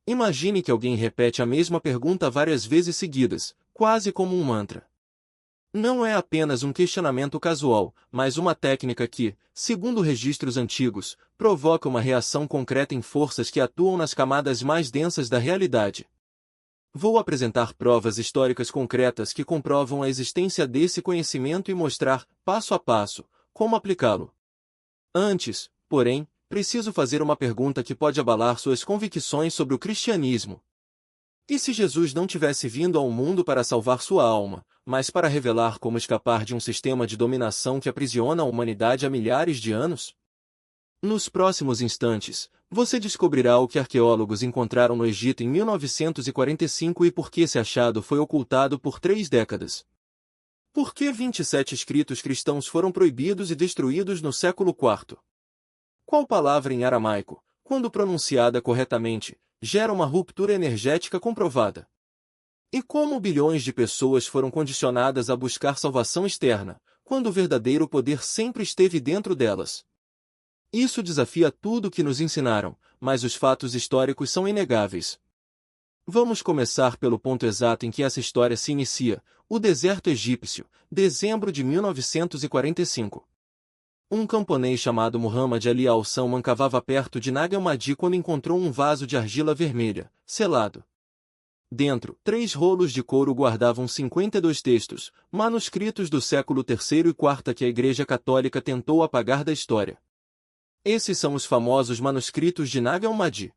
Imagine que alguém repete a mesma pergunta várias vezes seguidas, quase como um mantra. Não é apenas um questionamento casual, mas uma técnica que, segundo registros antigos, provoca uma reação concreta em forças que atuam nas camadas mais densas da realidade. Vou apresentar provas históricas concretas que comprovam a existência desse conhecimento e mostrar, passo a passo, como aplicá-lo. Antes, porém, preciso fazer uma pergunta que pode abalar suas convicções sobre o cristianismo. E se Jesus não tivesse vindo ao mundo para salvar sua alma, mas para revelar como escapar de um sistema de dominação que aprisiona a humanidade há milhares de anos? Nos próximos instantes, você descobrirá o que arqueólogos encontraram no Egito em 1945 e por que esse achado foi ocultado por 3 décadas. Por que 27 escritos cristãos foram proibidos e destruídos no século IV? Qual palavra em aramaico, quando pronunciada corretamente, gera uma ruptura energética comprovada? E como bilhões de pessoas foram condicionadas a buscar salvação externa, quando o verdadeiro poder sempre esteve dentro delas? Isso desafia tudo o que nos ensinaram, mas os fatos históricos são inegáveis. Vamos começar pelo ponto exato em que essa história se inicia, o deserto egípcio, dezembro de 1945. Um camponês chamado Muhammad Ali al-Salman cavava perto de Nag Hammadi quando encontrou um vaso de argila vermelha, selado. Dentro, 3 rolos de couro guardavam 52 textos, manuscritos do século III e IV que a Igreja Católica tentou apagar da história. Esses são os famosos manuscritos de Nag Hammadi.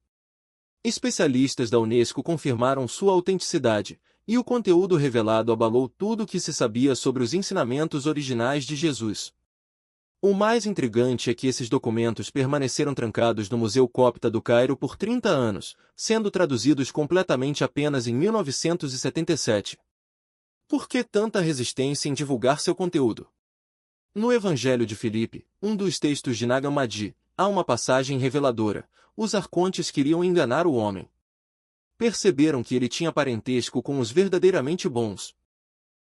Especialistas da Unesco confirmaram sua autenticidade, e o conteúdo revelado abalou tudo o que se sabia sobre os ensinamentos originais de Jesus. O mais intrigante é que esses documentos permaneceram trancados no Museu Copta do Cairo por 30 anos, sendo traduzidos completamente apenas em 1977. Por que tanta resistência em divulgar seu conteúdo? No Evangelho de Filipe, um dos textos de Nag Hammadi, há uma passagem reveladora: os arcontes queriam enganar o homem. Perceberam que ele tinha parentesco com os verdadeiramente bons.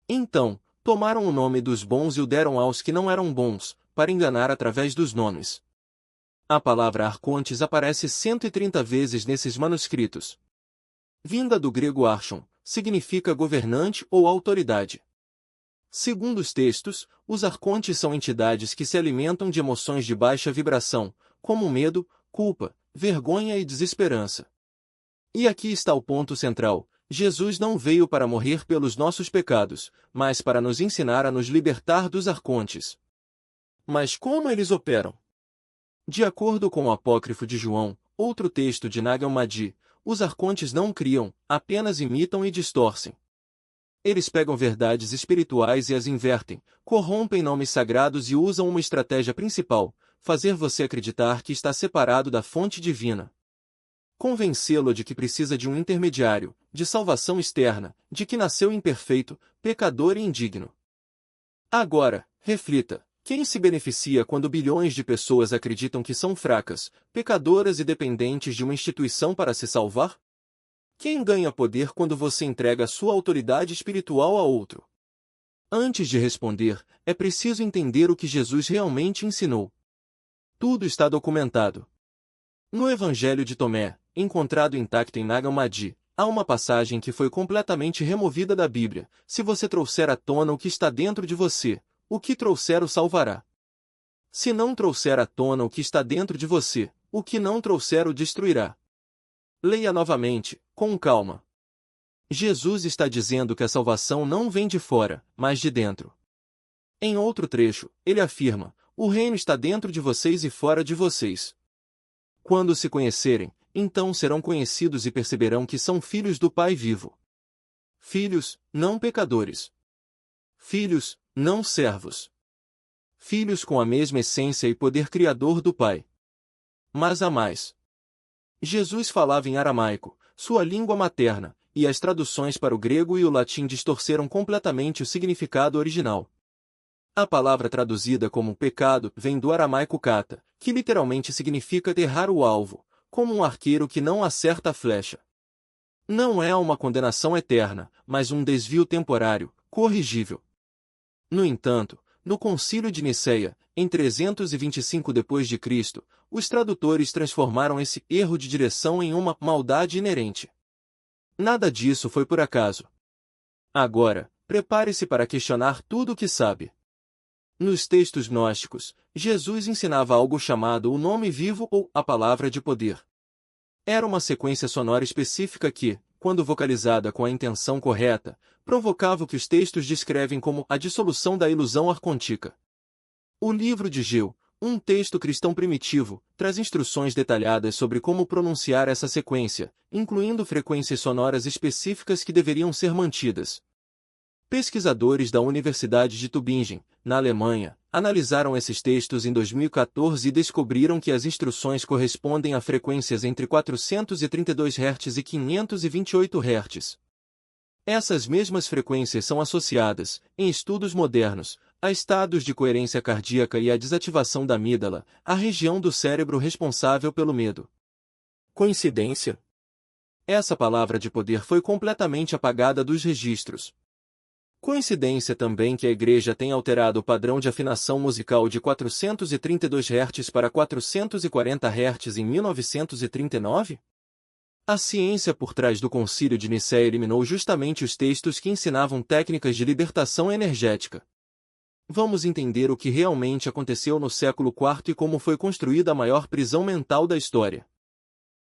Então, tomaram o nome dos bons e o deram aos que não eram bons, para enganar através dos nomes. A palavra arcontes aparece 130 vezes nesses manuscritos. Vinda do grego archon, significa governante ou autoridade. Segundo os textos, os arcontes são entidades que se alimentam de emoções de baixa vibração, como medo, culpa, vergonha e desesperança. E aqui está o ponto central: Jesus não veio para morrer pelos nossos pecados, mas para nos ensinar a nos libertar dos arcontes. Mas como eles operam? De acordo com o apócrifo de João, outro texto de Nag Hammadi, os arcontes não criam, apenas imitam e distorcem. Eles pegam verdades espirituais e as invertem, corrompem nomes sagrados e usam uma estratégia principal: fazer você acreditar que está separado da fonte divina. Convencê-lo de que precisa de um intermediário, de salvação externa, de que nasceu imperfeito, pecador e indigno. Agora, reflita: quem se beneficia quando bilhões de pessoas acreditam que são fracas, pecadoras e dependentes de uma instituição para se salvar? Quem ganha poder quando você entrega sua autoridade espiritual a outro? Antes de responder, é preciso entender o que Jesus realmente ensinou. Tudo está documentado. No Evangelho de Tomé, encontrado intacto em Nag Hammadi, há uma passagem que foi completamente removida da Bíblia: se você trouxer à tona o que está dentro de você, o que trouxer o salvará. Se não trouxer à tona o que está dentro de você, o que não trouxer o destruirá. Leia novamente, com calma. Jesus está dizendo que a salvação não vem de fora, mas de dentro. Em outro trecho, ele afirma: o reino está dentro de vocês e fora de vocês. Quando se conhecerem, então serão conhecidos e perceberão que são filhos do Pai vivo. Filhos, não pecadores. Filhos, não servos. Filhos com a mesma essência e poder criador do Pai. Mas há mais. Jesus falava em aramaico, sua língua materna, e as traduções para o grego e o latim distorceram completamente o significado original. A palavra traduzida como pecado vem do aramaico kata, que literalmente significa errar o alvo, como um arqueiro que não acerta a flecha. Não é uma condenação eterna, mas um desvio temporário, corrigível. No entanto, no Concílio de Nicéia, em 325 d.C., os tradutores transformaram esse erro de direção em uma maldade inerente. Nada disso foi por acaso. Agora, prepare-se para questionar tudo o que sabe. Nos textos gnósticos, Jesus ensinava algo chamado o nome vivo ou a palavra de poder. Era uma sequência sonora específica que, quando vocalizada com a intenção correta, provocava o que os textos descrevem como a dissolução da ilusão arcontica. O livro de Gil, um texto cristão primitivo, traz instruções detalhadas sobre como pronunciar essa sequência, incluindo frequências sonoras específicas que deveriam ser mantidas. Pesquisadores da Universidade de Tübingen, na Alemanha, analisaram esses textos em 2014 e descobriram que as instruções correspondem a frequências entre 432 Hz e 528 Hz. Essas mesmas frequências são associadas, em estudos modernos, a estados de coerência cardíaca e a desativação da amígdala, a região do cérebro responsável pelo medo. Coincidência? Essa palavra de poder foi completamente apagada dos registros. Coincidência também que a Igreja tenha alterado o padrão de afinação musical de 432 Hz para 440 Hz em 1939? A ciência por trás do Concílio de Nicéia eliminou justamente os textos que ensinavam técnicas de libertação energética. Vamos entender o que realmente aconteceu no século IV e como foi construída a maior prisão mental da história.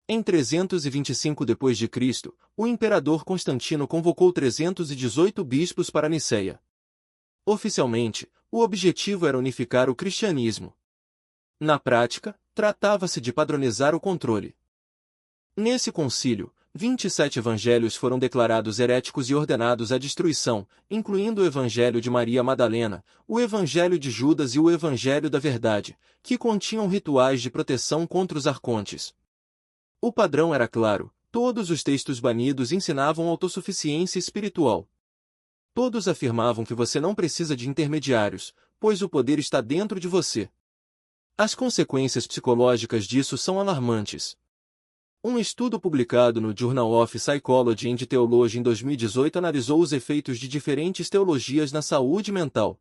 Em 325 d.C., o imperador Constantino convocou 318 bispos para Nicéia. Oficialmente, o objetivo era unificar o cristianismo. Na prática, tratava-se de padronizar o controle. Nesse concílio, 27 evangelhos foram declarados heréticos e ordenados à destruição, incluindo o Evangelho de Maria Madalena, o Evangelho de Judas e o Evangelho da Verdade, que continham rituais de proteção contra os arcontes. O padrão era claro, todos os textos banidos ensinavam autossuficiência espiritual. Todos afirmavam que você não precisa de intermediários, pois o poder está dentro de você. As consequências psicológicas disso são alarmantes. Um estudo publicado no Journal of Psychology and Theology em 2018 analisou os efeitos de diferentes teologias na saúde mental.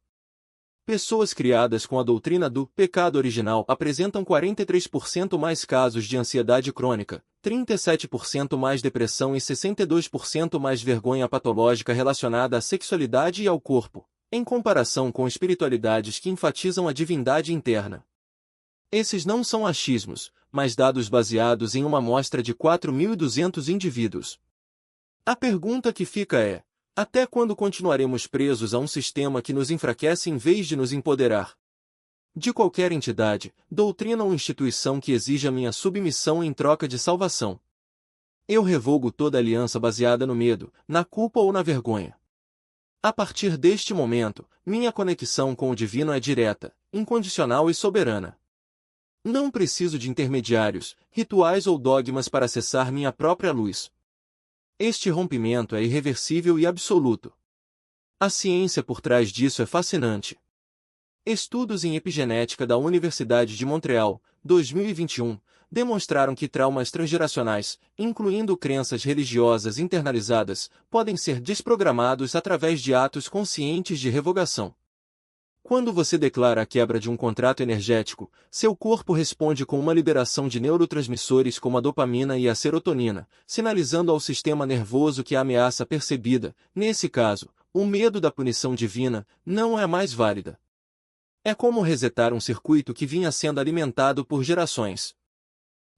Pessoas criadas com a doutrina do pecado original apresentam 43% mais casos de ansiedade crônica, 37% mais depressão e 62% mais vergonha patológica relacionada à sexualidade e ao corpo, em comparação com espiritualidades que enfatizam a divindade interna. Esses não são achismos, mas dados baseados em uma amostra de 4.200 indivíduos. A pergunta que fica é: até quando continuaremos presos a um sistema que nos enfraquece em vez de nos empoderar? De qualquer entidade, doutrina ou instituição que exija minha submissão em troca de salvação. Eu revogo toda aliança baseada no medo, na culpa ou na vergonha. A partir deste momento, minha conexão com o divino é direta, incondicional e soberana. Não preciso de intermediários, rituais ou dogmas para acessar minha própria luz. Este rompimento é irreversível e absoluto. A ciência por trás disso é fascinante. Estudos em epigenética da Universidade de Montreal, 2021, demonstraram que traumas transgeracionais, incluindo crenças religiosas internalizadas, podem ser desprogramados através de atos conscientes de revogação. Quando você declara a quebra de um contrato energético, seu corpo responde com uma liberação de neurotransmissores como a dopamina e a serotonina, sinalizando ao sistema nervoso que a ameaça percebida, nesse caso, o medo da punição divina, não é mais válida. É como resetar um circuito que vinha sendo alimentado por gerações.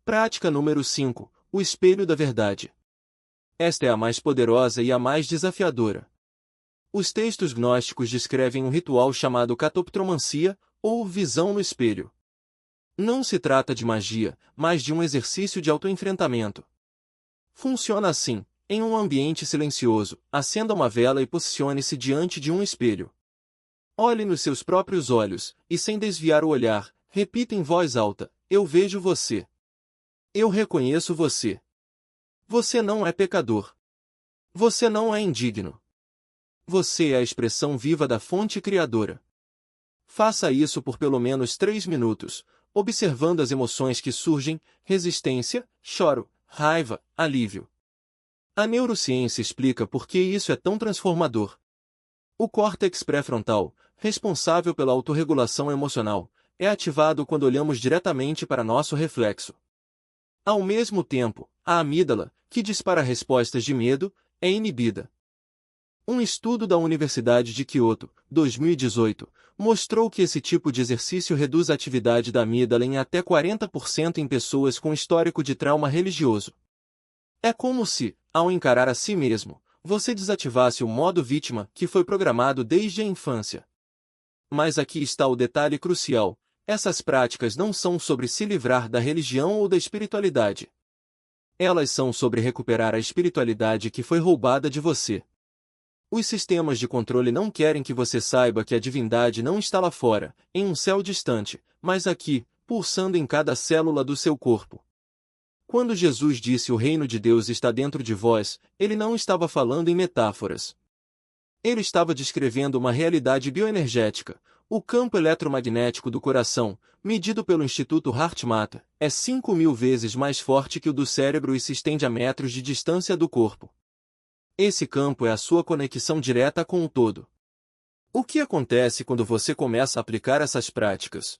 Prática número 5. O espelho da verdade. Esta é a mais poderosa e a mais desafiadora. Os textos gnósticos descrevem um ritual chamado catoptromancia, ou visão no espelho. Não se trata de magia, mas de um exercício de autoenfrentamento. Funciona assim: em um ambiente silencioso, acenda uma vela e posicione-se diante de um espelho. Olhe nos seus próprios olhos, e sem desviar o olhar, repita em voz alta: eu vejo você. Eu reconheço você. Você não é pecador. Você não é indigno. Você é a expressão viva da fonte criadora. Faça isso por pelo menos 3 minutos, observando as emoções que surgem: resistência, choro, raiva, alívio. A neurociência explica por que isso é tão transformador. O córtex pré-frontal, responsável pela autorregulação emocional, é ativado quando olhamos diretamente para nosso reflexo. Ao mesmo tempo, a amígdala, que dispara respostas de medo, é inibida. Um estudo da Universidade de Kyoto, 2018, mostrou que esse tipo de exercício reduz a atividade da amígdala em até 40% em pessoas com histórico de trauma religioso. É como se, ao encarar a si mesmo, você desativasse o modo vítima que foi programado desde a infância. Mas aqui está o detalhe crucial: essas práticas não são sobre se livrar da religião ou da espiritualidade. Elas são sobre recuperar a espiritualidade que foi roubada de você. Os sistemas de controle não querem que você saiba que a divindade não está lá fora, em um céu distante, mas aqui, pulsando em cada célula do seu corpo. Quando Jesus disse o reino de Deus está dentro de vós, ele não estava falando em metáforas. Ele estava descrevendo uma realidade bioenergética. O campo eletromagnético do coração, medido pelo Instituto HeartMath, é 5.000 vezes mais forte que o do cérebro e se estende a metros de distância do corpo. Esse campo é a sua conexão direta com o todo. O que acontece quando você começa a aplicar essas práticas?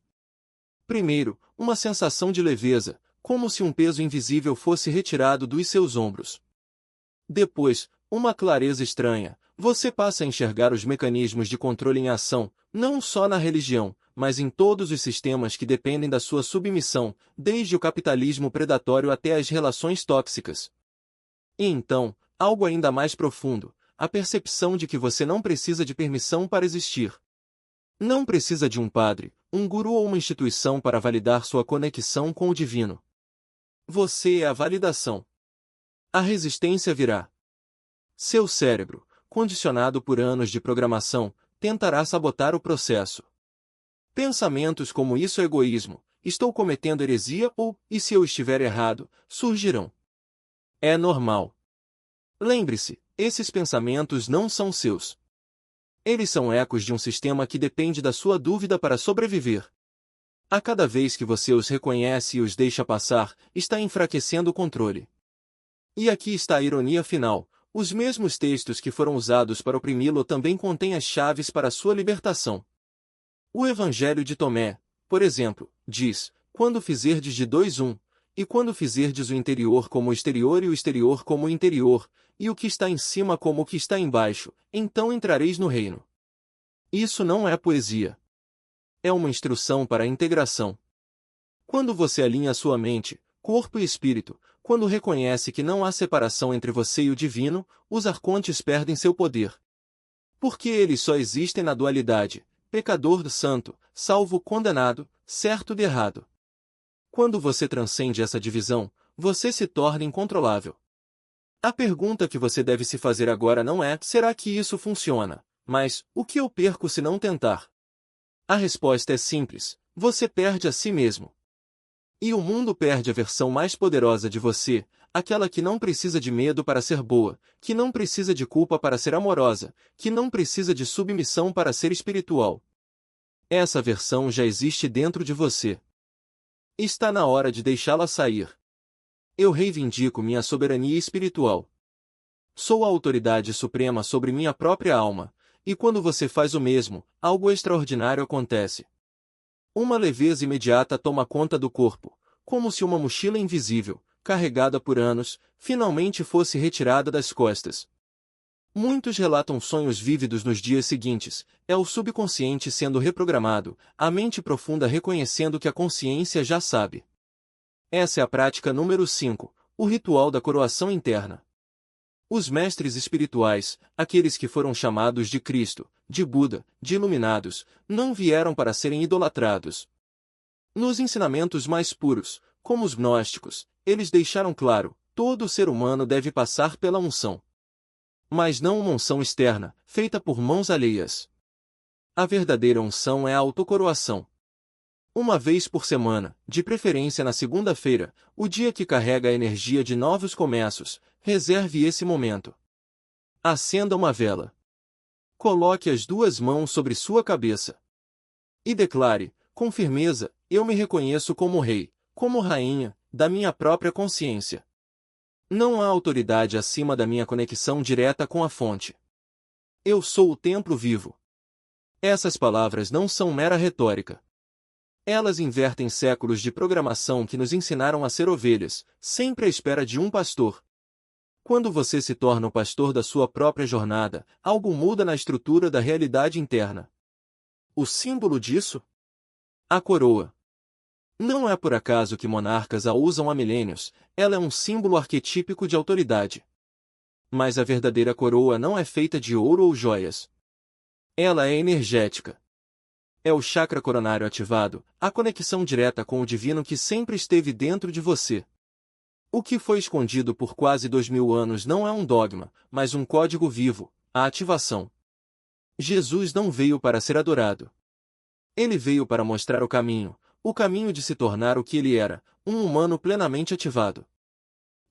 Primeiro, uma sensação de leveza, como se um peso invisível fosse retirado dos seus ombros. Depois, uma clareza estranha. Você passa a enxergar os mecanismos de controle em ação, não só na religião, mas em todos os sistemas que dependem da sua submissão, desde o capitalismo predatório até as relações tóxicas. E então, algo ainda mais profundo, a percepção de que você não precisa de permissão para existir. Não precisa de um padre, um guru ou uma instituição para validar sua conexão com o divino. Você é a validação. A resistência virá. Seu cérebro, condicionado por anos de programação, tentará sabotar o processo. Pensamentos como isso é egoísmo, estou cometendo heresia ou, e se eu estiver errado, surgirão. É normal. Lembre-se, esses pensamentos não são seus. Eles são ecos de um sistema que depende da sua dúvida para sobreviver. A cada vez que você os reconhece e os deixa passar, está enfraquecendo o controle. E aqui está a ironia final: os mesmos textos que foram usados para oprimi-lo também contêm as chaves para a sua libertação. O Evangelho de Tomé, por exemplo, diz: quando fizerdes de dois um, e quando fizerdes o interior como o exterior e o exterior como o interior, e o que está em cima como o que está embaixo, então entrareis no reino. Isso não é poesia. É uma instrução para a integração. Quando você alinha sua mente, corpo e espírito, quando reconhece que não há separação entre você e o divino, os arcontes perdem seu poder. Porque eles só existem na dualidade: pecador do santo, salvo condenado, certo de errado. Quando você transcende essa divisão, você se torna incontrolável. A pergunta que você deve se fazer agora não é: será que isso funciona? Mas, o que eu perco se não tentar? A resposta é simples: você perde a si mesmo. E o mundo perde a versão mais poderosa de você, aquela que não precisa de medo para ser boa, que não precisa de culpa para ser amorosa, que não precisa de submissão para ser espiritual. Essa versão já existe dentro de você. Está na hora de deixá-la sair. Eu reivindico minha soberania espiritual. Sou a autoridade suprema sobre minha própria alma, e quando você faz o mesmo, algo extraordinário acontece. Uma leveza imediata toma conta do corpo, como se uma mochila invisível, carregada por anos, finalmente fosse retirada das costas. Muitos relatam sonhos vívidos nos dias seguintes: é o subconsciente sendo reprogramado, a mente profunda reconhecendo que a consciência já sabe. Essa é a prática número 5, o ritual da coroação interna. Os mestres espirituais, aqueles que foram chamados de Cristo, de Buda, de iluminados, não vieram para serem idolatrados. Nos ensinamentos mais puros, como os gnósticos, eles deixaram claro: todo ser humano deve passar pela unção. Mas não uma unção externa, feita por mãos alheias. A verdadeira unção é a autocoroação. Uma vez por semana, de preferência na segunda-feira, o dia que carrega a energia de novos começos, reserve esse momento. Acenda uma vela. Coloque as duas mãos sobre sua cabeça. E declare, com firmeza: eu me reconheço como rei, como rainha, da minha própria consciência. Não há autoridade acima da minha conexão direta com a fonte. Eu sou o templo vivo. Essas palavras não são mera retórica. Elas invertem séculos de programação que nos ensinaram a ser ovelhas, sempre à espera de um pastor. Quando você se torna o pastor da sua própria jornada, algo muda na estrutura da realidade interna. O símbolo disso? A coroa. Não é por acaso que monarcas a usam há milênios, ela é um símbolo arquetípico de autoridade. Mas a verdadeira coroa não é feita de ouro ou joias. Ela é energética. É o chakra coronário ativado, a conexão direta com o divino que sempre esteve dentro de você. O que foi escondido por quase 2000 anos não é um dogma, mas um código vivo, a ativação. Jesus não veio para ser adorado. Ele veio para mostrar o caminho de se tornar o que ele era, um humano plenamente ativado.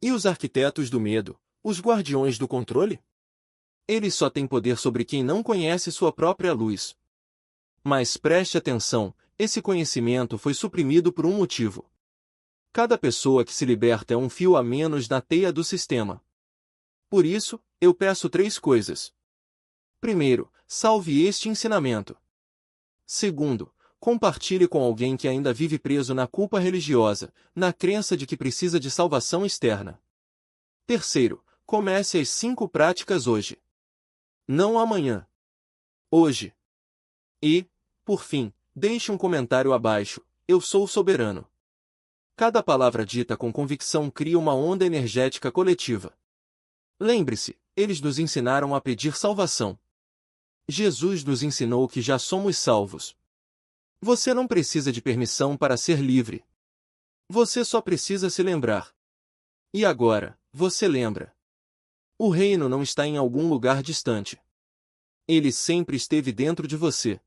E os arquitetos do medo, os guardiões do controle? Eles só têm poder sobre quem não conhece sua própria luz. Mas preste atenção, esse conhecimento foi suprimido por um motivo. Cada pessoa que se liberta é um fio a menos na teia do sistema. Por isso, eu peço 3 coisas. Primeiro, salve este ensinamento. Segundo, compartilhe com alguém que ainda vive preso na culpa religiosa, na crença de que precisa de salvação externa. Terceiro, comece as 5 práticas hoje. Não amanhã. Hoje. E, por fim, deixe um comentário abaixo, eu sou soberano. Cada palavra dita com convicção cria uma onda energética coletiva. Lembre-se, eles nos ensinaram a pedir salvação. Jesus nos ensinou que já somos salvos. Você não precisa de permissão para ser livre. Você só precisa se lembrar. E agora, você lembra? O reino não está em algum lugar distante. Ele sempre esteve dentro de você.